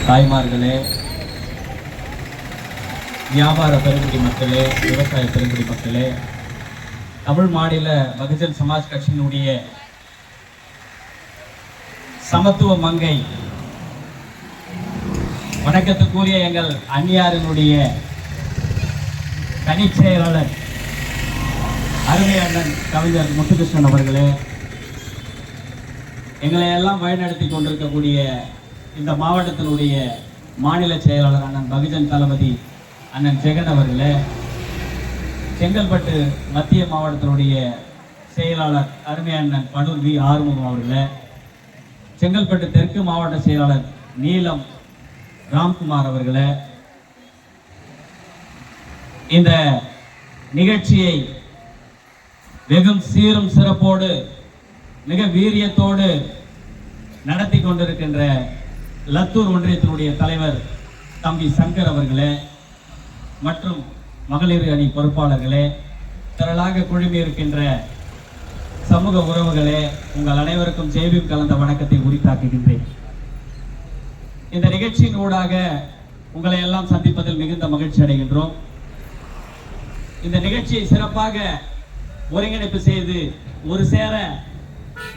தாய்மார்களே, வியாபார பெருங்குடி மக்களே, விவசாய பெருங்குடி மக்களே, தமிழ் மாநில பகுஜன் சமாஜ் கட்சியினுடைய சமத்துவ மங்கை வணக்கத்துக்குரிய எங்கள் அந்நியாரினுடைய தனிச் செயலாளர் அருமை அண்ணன் கவிஞர் முத்துகிருஷ்ணன் அவர்களே, எங்களை எல்லாம் வழிநடத்தி கொண்டிருக்கக்கூடிய இந்த மாவட்டத்தினுடைய மாநில செயலாளர் அண்ணன் பகுஜன் தளபதி அண்ணன் ஜெகன் அவர்களே, செங்கல்பட்டு மத்திய மாவட்டத்தினுடைய செயலாளர் அருமை அண்ணன் படூர் வி ஆறுமுகம் அவர்களே, செங்கல்பட்டு தெற்கு மாவட்ட செயலாளர் நீலம் ராம்குமார் அவர்களே, இந்த நிகழ்ச்சியை வெகும் சீரும் சிறப்போடு மிக வீரியத்தோடு நடத்தி கொண்டிருக்கின்ற லத்தூர் ஒன்றியத்தினுடைய தலைவர் தம்பி சங்கர் அவர்களே மற்றும் மகளிர் அணி பொறுப்பாளர்களே, திரளாக குழுமி இருக்கின்ற சமூக உறவுகளே, உங்கள் அனைவருக்கும் ஜெய்பீம் கலந்த வணக்கத்தை உரித்தாக்குகின்றேன். இந்த நிகழ்ச்சியின் ஊடாக உங்களை எல்லாம் சந்திப்பதில் மிகுந்த மகிழ்ச்சி அடைகின்றோம். இந்த நிகழ்ச்சியை சிறப்பாக ஒருங்கிணைப்பு செய்து ஒரு சேர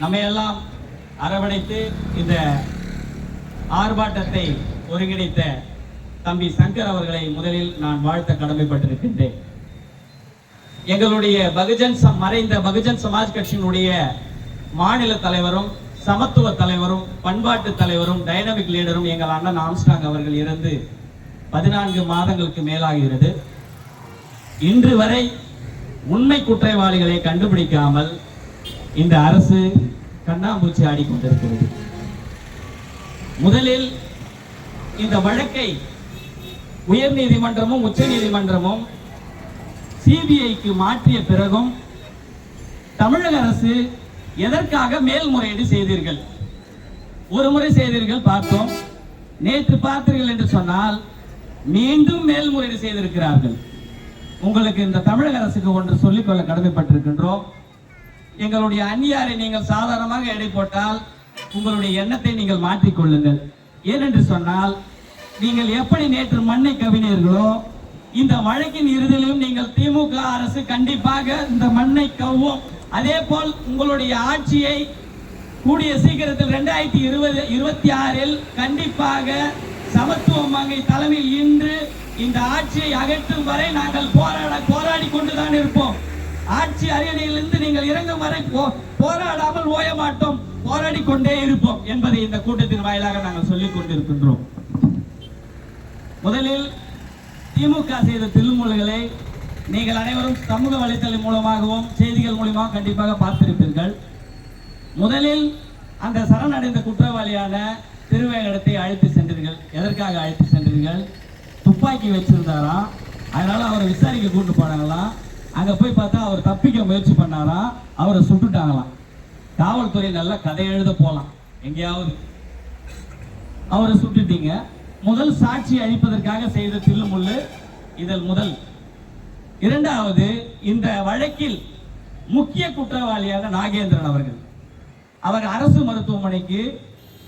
நம்மையெல்லாம் அரவணைத்து இந்த ஆர்ப்பாட்டத்தை ஒருங்கிணைத்த தம்பி சங்கர் அவர்களை முதலில் நான் வாழ்த்த கடமைப்பட்டிருக்கின்றேன். எங்களுடைய மறைந்த பகுஜன் சமாஜ் கட்சியினுடைய மாநில தலைவரும் சமத்துவ தலைவரும் பண்பாட்டு தலைவரும் டைனமிக் லீடரும் எங்கள் அண்ணன் ஆம்ஸ்டாங் அவர்கள் இருந்து 14 மாதங்களுக்கு மேலாகிறது. இன்று வரை உண்மை குற்றவாளிகளை கண்டுபிடிக்காமல் இந்த அரசு கண்ணாம்பூச்சி ஆடிக்கொண்டிருக்கிறது. முதலில் இந்த வழக்கை உயர் நீதிமன்றமும் உச்ச நீதிமன்றமும் சிபிஐக்கு மாற்றிய பிறகும் தமிழக அரசு எதற்காக மேல்முறையீடு செய்தீர்கள்? ஒரு முறை செய்தீர்கள், பார்த்தோம். நேற்று பார்த்தீர்கள் என்று சொன்னால் மீண்டும் மேல்முறையீடு செய்திருக்கிறார்கள். உங்களுக்கு இந்த தமிழக அரசுக்கு ஒன்று சொல்லிக்கொள்ள கடமைப்பட்டிருக்கின்றோம். எங்களுடைய அந்நியாரை நீங்கள் சாதாரணமாக எடை போட்டால் உங்களுடைய எண்ணத்தை நீங்கள் மாற்றிக்கொள்ளுங்கள். ஏனென்று சொன்னால் நீங்கள் எப்படி நேற்று மண்ணை கவினீர்களோ இந்த வழக்கின் இறுதியிலும் நீங்கள் திமுக அரசு கண்டிப்பாக இந்த மண்ணை கவ்வும். அதே போல் உங்களுடைய ஆட்சியை கூடிய சீக்கிரத்தில் 2026 கண்டிப்பாக சமத்துவ மங்கை தலைமையில் இன்று இந்த ஆட்சியை அகற்றும் வரை நாங்கள் போராடி கொண்டுதான் இருப்போம். ஆட்சி அரியணையிலிருந்து நீங்கள் இறங்கும் வரை போராடாமல் ஓய மாட்டோம், போராடி கொண்டே இருப்போம் என்பதை இந்த கூட்டத்தின் வாயிலாக நாங்கள் சொல்லிக் கொண்டிருக்கின்றோம். முதலில் திமுக செய்த தில்லுமுல்களை நீங்கள் அனைவரும் சமூக வலைத்தளம் மூலமாகவும் செய்திகள் மூலமாக கண்டிப்பாக பார்த்திருப்பீர்கள். முதலில் அந்த சரணடைந்த குற்றவாளியான திருவேங்கடத்தை அழைத்து சென்றீர்கள். எதற்காக அழைத்து சென்றீர்கள்? துப்பாக்கி வச்சிருந்தாராம், அதனால அவரை விசாரிக்க கூட்டு போனாங்களாம். அங்க போய் பார்த்தா அவர் தப்பிக்க முயற்சி பண்ணாராம், அவரை சுட்டுட்டாங்களாம். காவல்துறை நல்லா கதை எழுத போலாம், எங்கேயாவது அவரை சுட்டுட்டீங்க. முதல் சாட்சி அழிப்பதற்காக செய்த தில்லுமுள்ளு இதழ் முதல். இரண்டாவது, இந்த வழக்கில் முக்கிய குற்றவாளியாக நாகேந்திரன் அவர்கள், அவர் அரசு மருத்துவமனைக்கு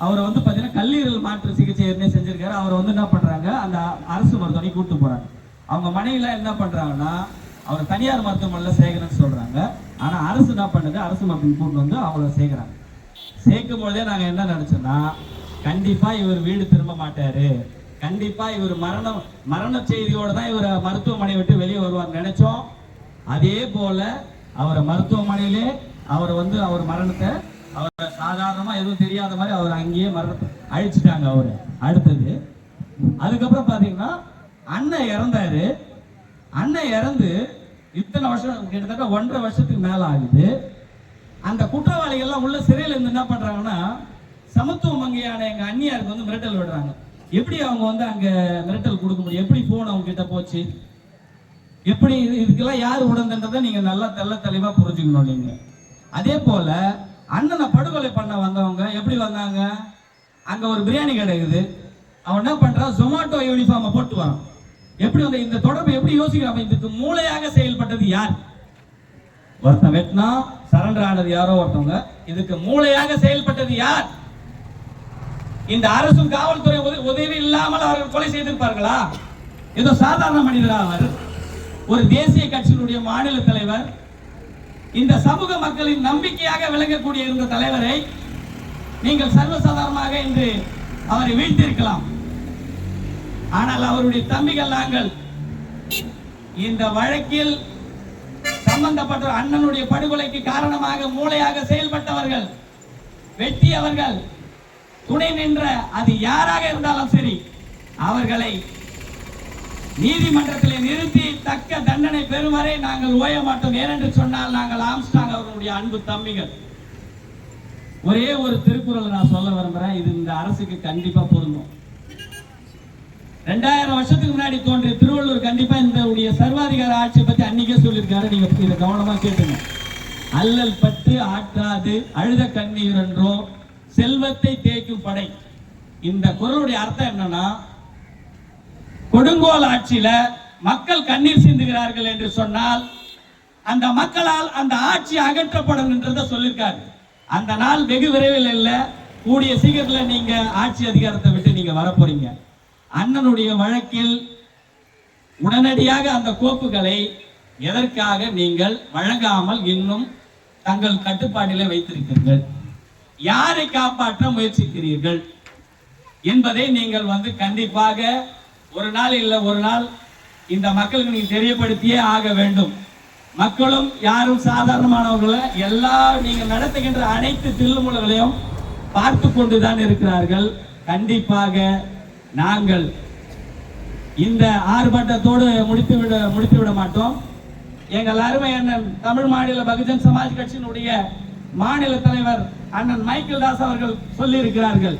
அவர் பார்த்தீங்கன்னா கல்லீரல் மாற்று சிகிச்சை செஞ்சிருக்காரு. அவர் என்ன பண்றாங்க, அந்த அரசு மருத்துவமனை கூட்டு போறாங்க. அவங்க மனைவில என்ன பண்றாங்கன்னா அவர் தனியார் மருத்துவமனையில் சேர்க்கணும்னு சொல்றாங்க. ஆனா அரசு என்ன பண்ணுது, அரசு மருத்துவமனை கூட்டு வந்து அவங்கள சேர்க்கிறாங்க. சேர்க்கும் பொழுதே நாங்க என்ன நினைச்சோம்னா, கண்டிப்பா இவர் வீடு திரும்ப மாட்டாரு, கண்டிப்பா இவர் மரண செய்தியோட தான் இவர் மருத்துவமனை விட்டு வெளியே வருவார் நினைச்சோம். அதே போல அவரை மருத்துவமனையிலே அவர் மரணத்தை அவரை சாதாரணமா எதுவும் தெரியாத மாதிரி அவர் அங்கேயே அழிச்சிட்டாங்க அவரு. அடுத்தது அதுக்கப்புறம் பாத்தீங்கன்னா அண்ணன் இறந்தாரு. அண்ணன் இறந்து இத்தனை வருஷம், கிட்டத்தட்ட 1.5 வருஷத்துக்கு மேல ஆகுது. அந்த குற்றவாளிகள்லாம் உள்ள சிறையில இருந்து என்ன பண்றாங்கன்னா, சமத்துவ மங்கையான எங்க அந்நியாருக்கு மிரட்டல் விடுறாங்க. எப்படி அவங்க அங்க மிரட்டல் கொடுக்க முடியும்? எப்படி போன் அவங்க கிட்ட போச்சு? எப்படி இதுக்கெல்லாம் யார் உடந்தன்றதை நீங்க நல்லா தெளிவா புரிஞ்சுக்கணும் நீங்க. அதே போல அண்ணனை படுகொலை பண்ண வந்தவங்க எப்படி வந்தாங்க? அங்க ஒரு பிரியாணி கிடைக்குது, அவன் என்ன பண்றான், ஜொமாட்டோ யூனிஃபார்மை போட்டு வரான். எப்படி இந்த தொடர்பு எப்படி யோசிக்கிறாங்க? இதுக்கு மூளையாக செயல்பட்டது யார்? ஒருத்தன் வெட்டினா சரண்டர் ஆனது யாரோ ஒருத்தவங்க. இதுக்கு மூளையாக செயல்பட்டது யார்? இந்த அரசும் காவல்துறை உதவி இல்ல கொலை செய்திருப்பார்களா? ஏதோ சாதாரண மனிதரா அவர்? ஒரு தேசிய கட்சியினுடைய மாநில தலைவர், இந்த சமூக மக்களின் நம்பிக்கையாக விளங்கக்கூடிய இருந்த தலைவரை நீங்கள் சர்வசாதாரணமாக இன்று அவரை வீழ்த்திருக்கலாம். ஆனால் அவருடைய தம்பிகள் நாங்கள் இந்த வழக்கில் சம்பந்தப்பட்ட அண்ணனுடைய படுகொலைக்கு காரணமாக மூளையாக செயல்பட்டவர்கள், வெட்டியவர்கள், துணை நின்ற அது யாராக இருந்தாலும் சரி, அவர்களை நீதிமன்றத்தில் நிறுத்தி தக்க தண்டனை பெறும் வரை நாங்கள் ஓய மாட்டோம். ஏனென்று சொன்னால் நாங்கள் ஆம்ஸ்ட்ராங் அவர்களுடைய அன்பு தம்பிகள். ஒரே ஒரு திருக்குறள் நான் சொல்ல விரும்புறேன், இது இந்த அரசுக்கு கண்டிப்பா பொருந்தும். 2000 வருஷத்துக்கு முன்னாடி தோன்றிய திருவள்ளுவர் கண்டிப்பா இந்த சர்வாதிகார ஆட்சியை பத்தி அன்னைக்கே சொல்லியிருக்காரு. நீங்க இதை கவனமா கேட்டுங்க. அல்லல் பற்று ஆற்றாது அழுத கண்ணீர் என்றோ செல்வத்தை தேய்க்கும் படை. இந்த குறளுடைய அர்த்தம் என்னன்னா, கொடுங்கோல் ஆட்சியில மக்கள் கண்ணீர் சிந்துகிறார்கள் என்று சொன்னால் அந்த மக்களால் அந்த ஆட்சி அகற்றப்படும் என்றதை சொல்லியிருக்காரு. அந்த நாள் வெகு விரைவில் இல்ல, கூடிய சீக்கிரத்தில் நீங்க ஆட்சி அதிகாரத்தை விட்டு நீங்க வரப்போறீங்க. அண்ணனுடைய வழக்கில் உடனடியாக அந்த கோப்புகளை எதற்காக நீங்கள் வழங்காமல் இன்னும் தங்கள் கட்டுப்பாட்டிலே வைத்திருக்கிறீர்கள்? யாரை காப்பாற்ற முயற்சிக்கிறீர்கள் என்பதை நீங்கள் கண்டிப்பாக ஒரு நாள் இல்ல ஒரு நாள் இந்த மக்களுக்கு நீங்க தெரியப்படுத்தியே ஆக வேண்டும். மக்களும் யாரும் சாதாரணமானவர்களை எல்லா நீங்க நடத்துகின்ற அனைத்து தில்லுமுல்களையும் பார்த்து கொண்டுதான் இருக்கிறார்கள். கண்டிப்பாக நாங்கள் இந்த ஆர்ப்பாட்டத்தோடு முடித்துவிட மாட்டோம். எங்கள் அருமை அண்ணன் தமிழ் மாநில பகுஜன் சமாஜ் கட்சியினுடைய மாநில தலைவர் அண்ணன் மைக்கேல் தாஸ் அவர்கள் சொல்லி இருக்கிறார்கள்,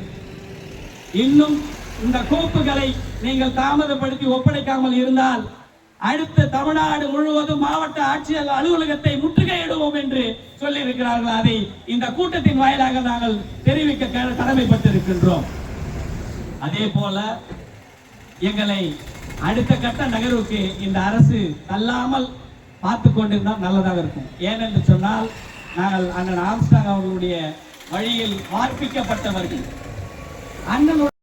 இன்னும் இந்த கோப்புகளை நீங்கள் தாமதப்படுத்தி ஒப்படைக்காமல் இருந்தால் அடுத்த தமிழ்நாடு முழுவதும் மாவட்ட ஆட்சியர் அலுவலகத்தை முற்றுகையிடுவோம் என்று சொல்லி இருக்கிறார்கள். அதை இந்த கூட்டத்தின் வாயிலாக நாங்கள் தெரிவிக்க கடமைப்பட்டிருக்கின்றோம். அதே போல எங்களை அடுத்த கட்ட நகர்வுக்கு இந்த அரசு தள்ளாமல் பார்த்து கொண்டிருந்தால் நல்லதாக இருக்கும். ஏனென்று சொன்னால் நாங்கள் அண்ணன் ஆம்ஸ்ட்ராங் அவர்களுடைய வழியில் வார்ப்பிக்கப்பட்டவர்கள். அண்ணன்